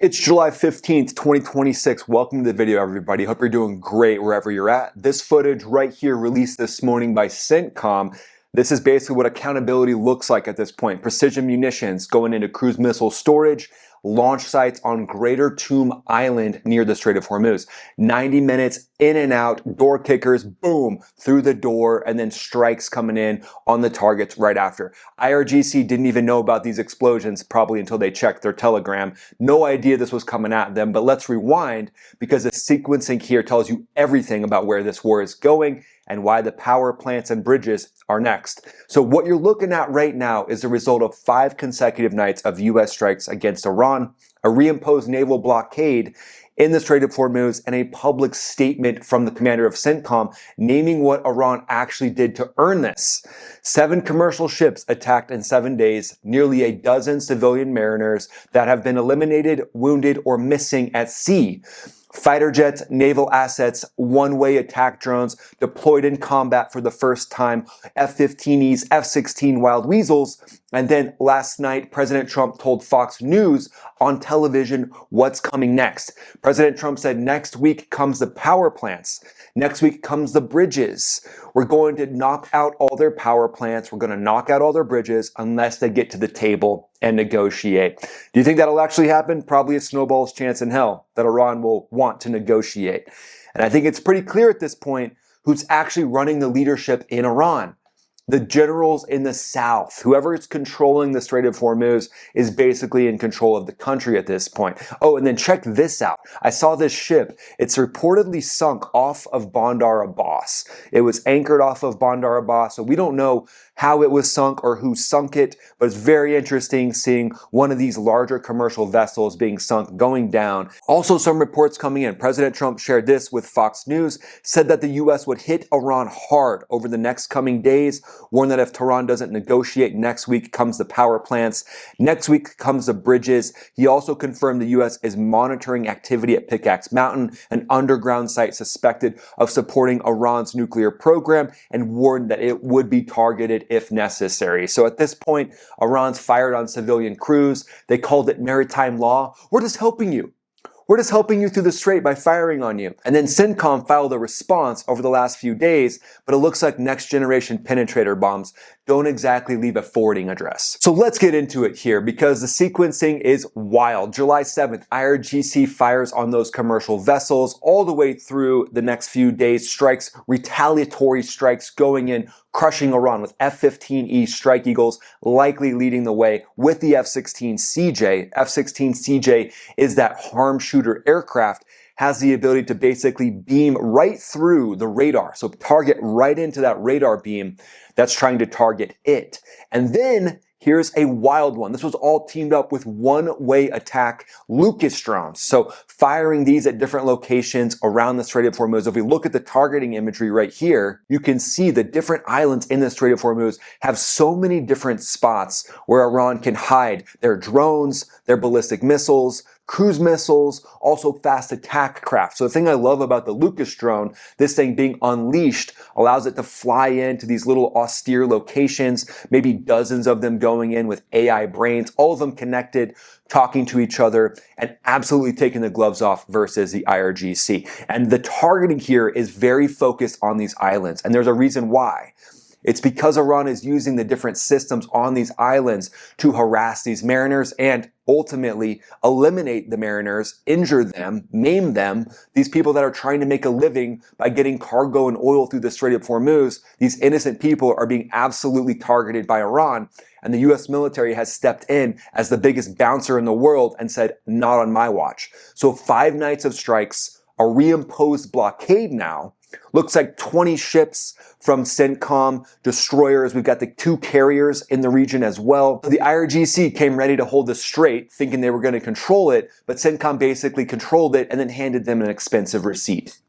It's July 15th, 2026. Welcome to the video, everybody. Hope you're doing great wherever you're at. This footage right here released this morning by CENTCOM. This is basically what accountability looks like at this point. Precision munitions going into cruise missile storage, launch sites on Greater Tomb Island near the Strait of Hormuz. 90 minutes in and out, door kickers, boom, through the door, and then strikes coming in on the targets right after. IRGC didn't even know about these explosions probably until they checked their telegram. No idea this was coming at them, but let's rewind because the sequencing here tells you everything about where this war is going and why the power plants and bridges are next. So what you're looking at right now is the result of 5 consecutive nights of US strikes against Iran, a reimposed naval blockade in the Strait of Hormuz, and a public statement from the commander of CENTCOM naming what Iran actually did to earn this. 7 commercial ships attacked in 7 days, nearly a dozen civilian mariners that have been eliminated, wounded, or missing at sea. Fighter jets, naval assets, one-way attack drones deployed in combat for the first time, F-15Es, F-16 Wild Weasels, and then last night, President Trump told Fox News on television what's coming next. President Trump said next week comes the power plants. Next week comes the bridges. We're going to knock out all their power plants. We're going to knock out all their bridges unless they get to the table and negotiate. Do you think that'll actually happen? Probably a snowball's chance in hell that Iran will want to negotiate. And I think it's pretty clear at this point who's actually running the leadership in Iran. The generals in the south, whoever is controlling the Strait of Hormuz is basically in control of the country at this point. Oh, and then check this out. I saw this ship. It's reportedly sunk off of Bandar Abbas. It was anchored off of Bandar Abbas, so we don't know how it was sunk or who sunk it, but it's very interesting seeing one of these larger commercial vessels being sunk, going down. Also, some reports coming in. President Trump shared this with Fox News, said that the U.S. would hit Iran hard over the next coming days, warned that if Tehran doesn't negotiate, next week comes the power plants, next week comes the bridges. He also confirmed the U.S. is monitoring activity at Pickaxe Mountain, an underground site suspected of supporting Iran's nuclear program, and warned that it would be targeted if necessary. So at this point, Iran's fired on civilian crews. They called it maritime law. We're just helping you. We're just helping you through the strait by firing on you. And then CENTCOM filed a response over the last few days, but it looks like next generation penetrator bombs don't exactly leave a forwarding address. So let's get into it here because the sequencing is wild. July 7th, IRGC fires on those commercial vessels all the way through the next few days, strikes, retaliatory strikes going in, crushing Iran with F-15E Strike Eagles likely leading the way with the F-16CJ. F-16CJ is that harm shooter aircraft, has the ability to basically beam right through the radar. So target right into that radar beam that's trying to target it. And then here's a wild one. This was all teamed up with one-way attack Lucas drones. So firing these at different locations around the Strait of Hormuz. If we look at the targeting imagery right here, you can see the different islands in the Strait of Hormuz have so many different spots where Iran can hide their drones, their ballistic missiles, cruise missiles, also fast attack craft. So the thing I love about the Lucas drone, this thing being unleashed, allows it to fly into these little austere locations, maybe dozens of them going in with AI brains, all of them connected, talking to each other, and absolutely taking the gloves off versus the IRGC. And the targeting here is very focused on these islands, and there's a reason why. It's because Iran is using the different systems on these islands to harass these mariners and ultimately eliminate the mariners, injure them, maim them, these people that are trying to make a living by getting cargo and oil through the Strait of Hormuz. These innocent people are being absolutely targeted by Iran, and the U.S. military has stepped in as the biggest bouncer in the world and said, not on my watch. So 5 nights of strikes, a reimposed blockade now. Looks like 20 ships from CENTCOM, destroyers. We've got the 2 carriers in the region as well. The IRGC came ready to hold the strait, thinking they were going to control it, but CENTCOM basically controlled it and then handed them an expensive receipt.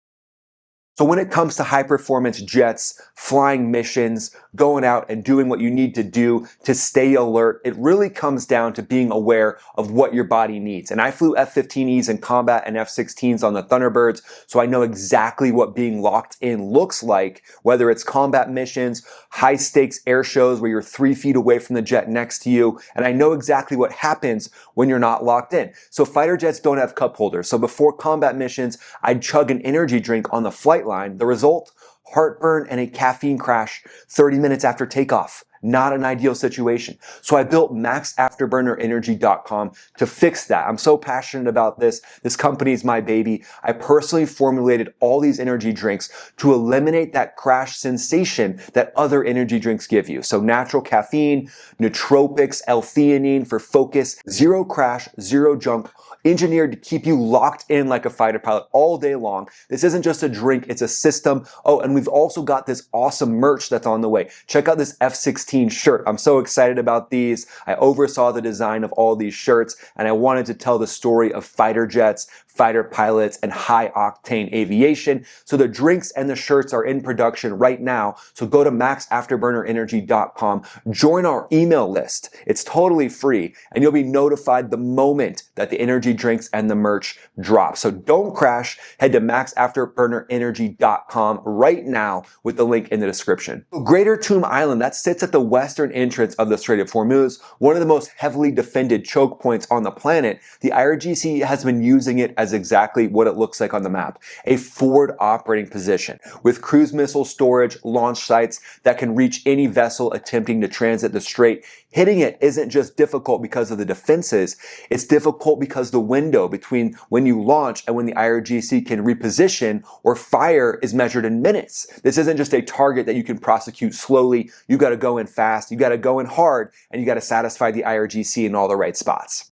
So when it comes to high performance jets, flying missions, going out and doing what you need to do to stay alert, it really comes down to being aware of what your body needs. And I flew F-15Es in combat and F-16s on the Thunderbirds, so I know exactly what being locked in looks like, whether it's combat missions, high stakes air shows where you're 3 feet away from the jet next to you, and I know exactly what happens when you're not locked in. So fighter jets don't have cup holders. So before combat missions, I'd chug an energy drink on the flight line. The result? Heartburn and a caffeine crash 30 minutes after takeoff. Not an ideal situation. So I built MaxAfterburnerEnergy.com to fix that. I'm so passionate about this. This company is my baby. I personally formulated all these energy drinks to eliminate that crash sensation that other energy drinks give you. So natural caffeine, nootropics, L-theanine for focus, zero crash, zero jump, engineered to keep you locked in like a fighter pilot all day long. This isn't just a drink, it's a system. Oh, and we've also got this awesome merch that's on the way. Check out this F-16 shirt. I'm so excited about these. I oversaw the design of all these shirts, and I wanted to tell the story of fighter jets, fighter pilots, and high octane aviation. So the drinks and the shirts are in production right now. So go to maxafterburnerenergy.com, join our email list. It's totally free, and you'll be notified the moment that the energy drinks and the merch drop. So don't crash. Head to maxafterburnerenergy.com right now with the link in the description. Greater Tomb Island, that sits at the western entrance of the Strait of Hormuz, one of the most heavily defended choke points on the planet. The IRGC has been using it as exactly what it looks like on the map, a forward operating position with cruise missile storage, launch sites that can reach any vessel attempting to transit the strait. Hitting it isn't just difficult because of the defenses, it's difficult because the window between when you launch and when the IRGC can reposition or fire is measured in minutes. This isn't just a target that you can prosecute slowly. You got to go in fast, you got to go in hard, and you got to satisfy the IRGC in all the right spots.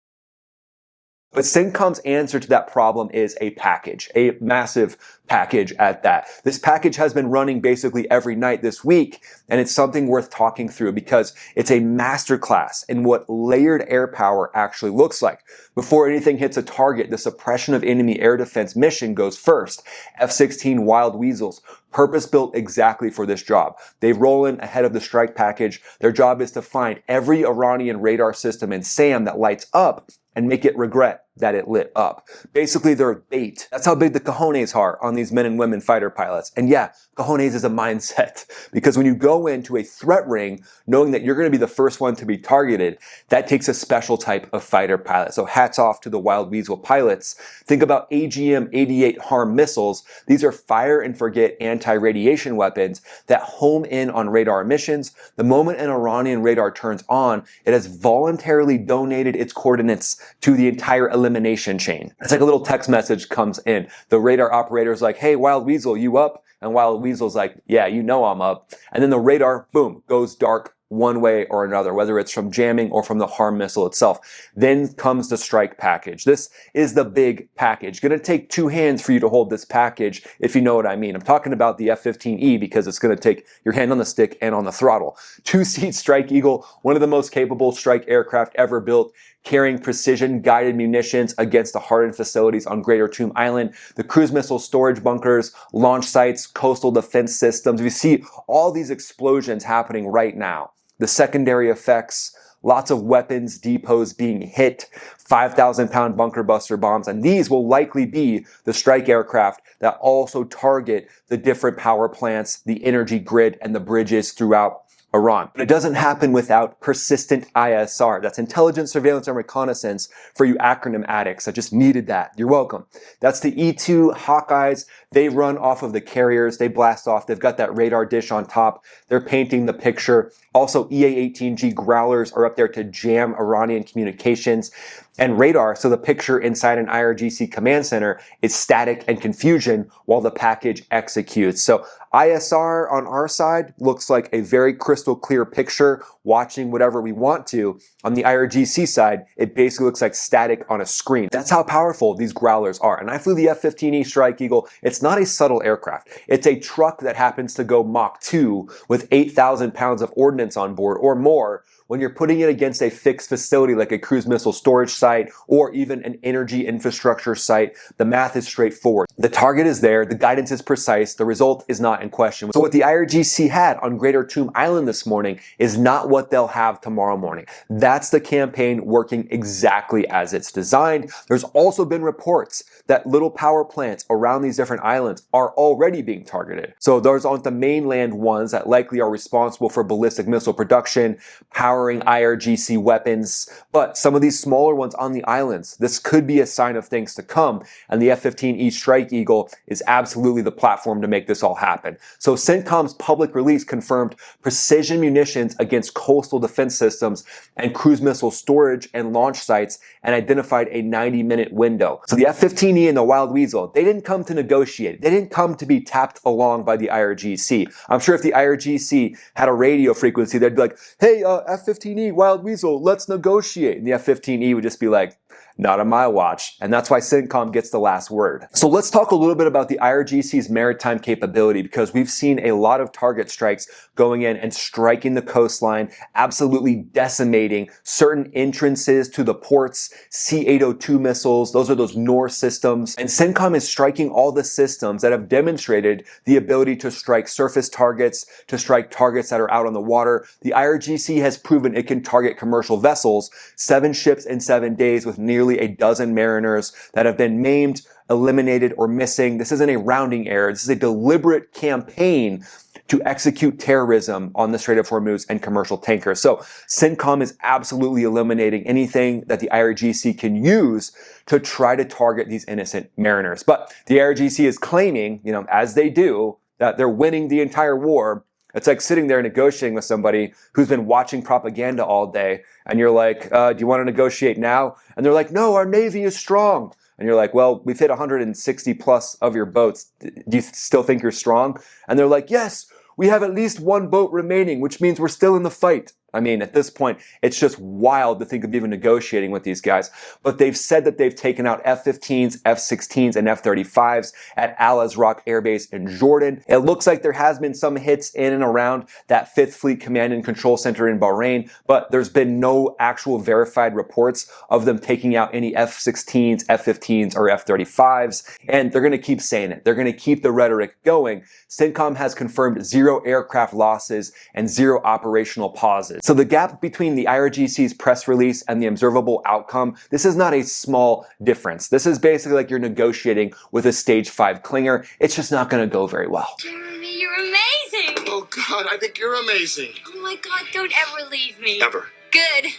But CENTCOM's answer to that problem is a package, a massive package at that. This package has been running basically every night this week, and it's something worth talking through because it's a masterclass in what layered air power actually looks like. Before anything hits a target, the suppression of enemy air defense mission goes first. F-16 Wild Weasels, purpose-built exactly for this job. They roll in ahead of the strike package. Their job is to find every Iranian radar system in SAM that lights up and make it regret that it lit up. Basically, they're bait. That's how big the cojones are on these men and women fighter pilots. And yeah, cojones is a mindset, because when you go into a threat ring, knowing that you're going to be the first one to be targeted, that takes a special type of fighter pilot. So hats off to the Wild Weasel pilots. Think about AGM-88 HARM missiles. These are fire and forget anti-radiation weapons that home in on radar emissions. The moment an Iranian radar turns on, it has voluntarily donated its coordinates to the entire elimination chain. It's like a little text message comes in. The radar operator's like, hey, Wild Weasel, you up? And Wild Weasel's like, yeah, you know I'm up. And then the radar, boom, goes dark one way or another, whether it's from jamming or from the HARM missile itself. Then comes the strike package. This is the big package. Gonna take two hands for you to hold this package, if you know what I mean. I'm talking about the F-15E because it's gonna take your hand on the stick and on the throttle. Two-seat Strike Eagle, one of the most capable strike aircraft ever built, carrying precision-guided munitions against the hardened facilities on Greater Tomb Island, the cruise missile storage bunkers, launch sites, coastal defense systems. We see all these explosions happening right now. The secondary effects, lots of weapons depots being hit, 5,000-pound bunker buster bombs, and these will likely be the strike aircraft that also target the different power plants, the energy grid, and the bridges throughout Iran. But it doesn't happen without persistent ISR. That's intelligence, surveillance, and reconnaissance for you acronym addicts. I just needed that. You're welcome. That's the E-2 Hawkeyes. They run off of the carriers. They blast off. They've got that radar dish on top. They're painting the picture. Also, EA-18G Growlers are up there to jam Iranian communications and radar, so the picture inside an IRGC command center is static and confusion while the package executes. So ISR on our side looks like a very crystal clear picture, watching whatever we want to. On the IRGC side, it basically looks like static on a screen. That's how powerful these Growlers are. And I flew the F-15E Strike Eagle. It's not a subtle aircraft. It's a truck that happens to go Mach 2 with 8,000 pounds of ordnance on board or more, when you're putting it against a fixed facility like a cruise missile storage site or even an energy infrastructure site, the math is straightforward. The target is there, the guidance is precise, the result is not in question. So what the IRGC had on Greater Tomb Island this morning is not what they'll have tomorrow morning. That's the campaign working exactly as it's designed. There's also been reports that little power plants around these different islands are already being targeted. So those aren't the mainland ones that likely are responsible for ballistic missile production, powering IRGC weapons, but some of these smaller ones on the islands, this could be a sign of things to come, and the F-15E Strike Eagle is absolutely the platform to make this all happen. So CENTCOM's public release confirmed precision munitions against coastal defense systems and cruise missile storage and launch sites, and identified a 90-minute window. So the F-15E and the Wild Weasel, they didn't come to negotiate. They didn't come to be tapped along by the IRGC. I'm sure if the IRGC had a radio frequency, they'd be like, hey, F-15E, Wild Weasel, let's negotiate. And the F-15E would just be like, not on my watch. And that's why CENTCOM gets the last word. So let's talk a little bit about the IRGC's maritime capability, because we've seen a lot of target strikes going in and striking the coastline, absolutely decimating certain entrances to the ports, C-802 missiles, those are those NOR systems. And CENTCOM is striking all the systems that have demonstrated the ability to strike surface targets, to strike targets that are out on the water. The IRGC has proven it can target commercial vessels, 7 ships in 7 days with nearly a dozen mariners that have been maimed, eliminated, or missing. This isn't a rounding error. This is a deliberate campaign to execute terrorism on the Strait of Hormuz and commercial tankers. So CENTCOM is absolutely eliminating anything that the IRGC can use to try to target these innocent mariners. But the IRGC is claiming, as they do, that they're winning the entire war. It's like sitting there negotiating with somebody who's been watching propaganda all day, and you're like, do you want to negotiate now? And they're like, no, our Navy is strong. And you're like, well, we've hit 160 plus of your boats. Do you still think you're strong? And they're like, yes, we have at least 1 boat remaining, which means we're still in the fight. I mean, at this point, it's just wild to think of even negotiating with these guys. But they've said that they've taken out F-15s, F-16s, and F-35s at Al Azraq Air Base in Jordan. It looks like there has been some hits in and around that 5th Fleet Command and Control Center in Bahrain, but there's been no actual verified reports of them taking out any F-16s, F-15s, or F-35s. And they're going to keep saying it. They're going to keep the rhetoric going. CENTCOM has confirmed 0 aircraft losses and 0 operational pauses. So the gap between the IRGC's press release and the observable outcome, this is not a small difference. This is basically like you're negotiating with a stage 5 clinger. It's just not going to go very well. Jeremy, you're amazing. Oh God, I think you're amazing. Oh my God, don't ever leave me. Ever. Good.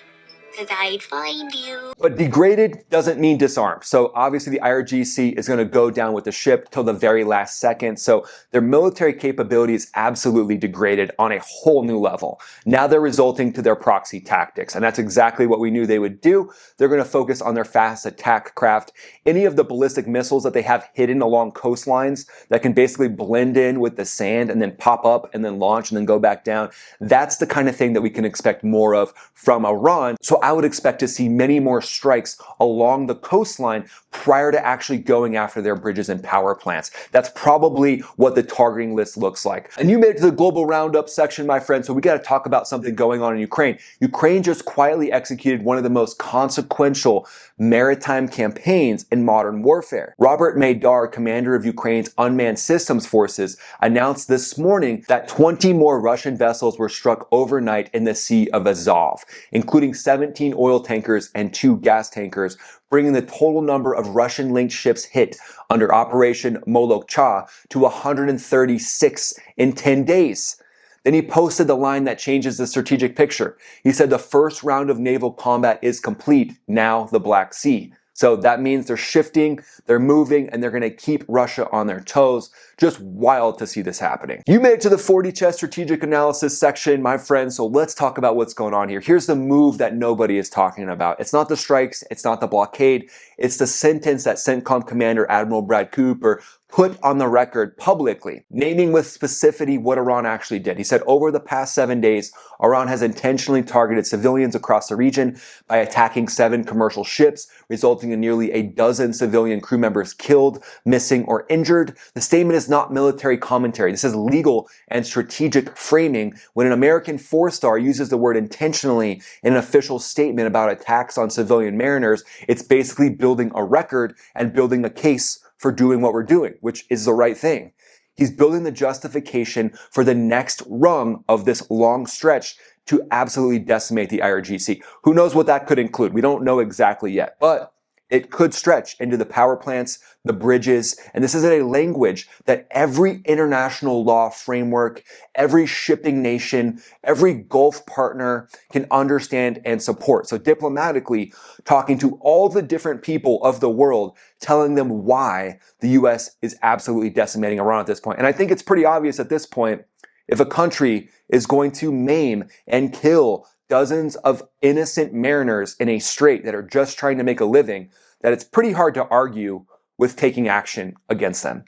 Because I'd find you. But degraded doesn't mean disarmed. So obviously the IRGC is going to go down with the ship till the very last second. So their military capability is absolutely degraded on a whole new level. Now they're resulting to their proxy tactics. And that's exactly what we knew they would do. They're going to focus on their fast attack craft. Any of the ballistic missiles that they have hidden along coastlines that can basically blend in with the sand and then pop up and then launch and then go back down. That's the kind of thing that we can expect more of from Iran. So I would expect to see many more strikes along the coastline prior to actually going after their bridges and power plants. That's probably what the targeting list looks like. And you made it to the global roundup section, my friend, so we got to talk about something going on in Ukraine. Ukraine just quietly executed one of the most consequential maritime campaigns in modern warfare. Robert Maydar, commander of Ukraine's unmanned systems forces, announced this morning that 20 more Russian vessels were struck overnight in the Sea of Azov, including 17 oil tankers and 2 gas tankers, bringing the total number of Russian-linked ships hit under Operation Molokcha to 136 in 10 days. Then he posted the line that changes the strategic picture. He said the first round of naval combat is complete, now the Black Sea. So that means they're shifting, they're moving, and they're going to keep Russia on their toes. Just wild to see this happening. You made it to the 40 chess strategic analysis section, my friend, so let's talk about what's going on here. Here's the move that nobody is talking about. It's not the strikes, it's not the blockade, it's the sentence that CENTCOM Commander Admiral Brad Cooper put on the record publicly, naming with specificity what Iran actually did. He said, over the past 7 days, Iran has intentionally targeted civilians across the region by attacking 7 commercial ships, resulting in nearly a dozen civilian crew members killed, missing, or injured. The statement is not military commentary. This is legal and strategic framing. When an American 4-star uses the word intentionally in an official statement about attacks on civilian mariners, it's basically building a record and building a case for doing what we're doing, which is the right thing. He's building the justification for the next rung of this long stretch to absolutely decimate the IRGC. Who knows what that could include? We don't know exactly yet, but it could stretch into the power plants, the bridges, and this is a language that every international law framework, every shipping nation, every Gulf partner can understand and support. So diplomatically, talking to all the different people of the world, telling them why the US is absolutely decimating Iran at this point. And I think it's pretty obvious at this point, if a country is going to maim and kill dozens of innocent mariners in a strait that are just trying to make a living, that it's pretty hard to argue with taking action against them.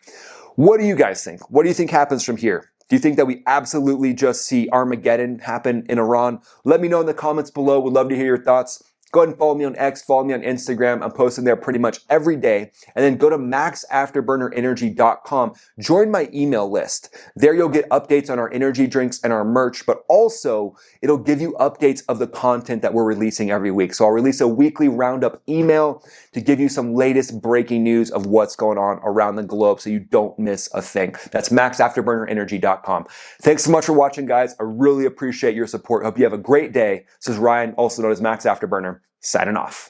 What do you guys think? What do you think happens from here? Do you think that we absolutely just see Armageddon happen in Iran? Let me know in the comments below. Would love to hear your thoughts. Go ahead and follow me on X, follow me on Instagram. I'm posting there pretty much every day. And then go to maxafterburnerenergy.com. Join my email list. There you'll get updates on our energy drinks and our merch, but also it'll give you updates of the content that we're releasing every week. So I'll release a weekly roundup email to give you some latest breaking news of what's going on around the globe so you don't miss a thing. That's maxafterburnerenergy.com. Thanks so much for watching, guys. I really appreciate your support. Hope you have a great day. This is Ryan, also known as Max Afterburner, signing off.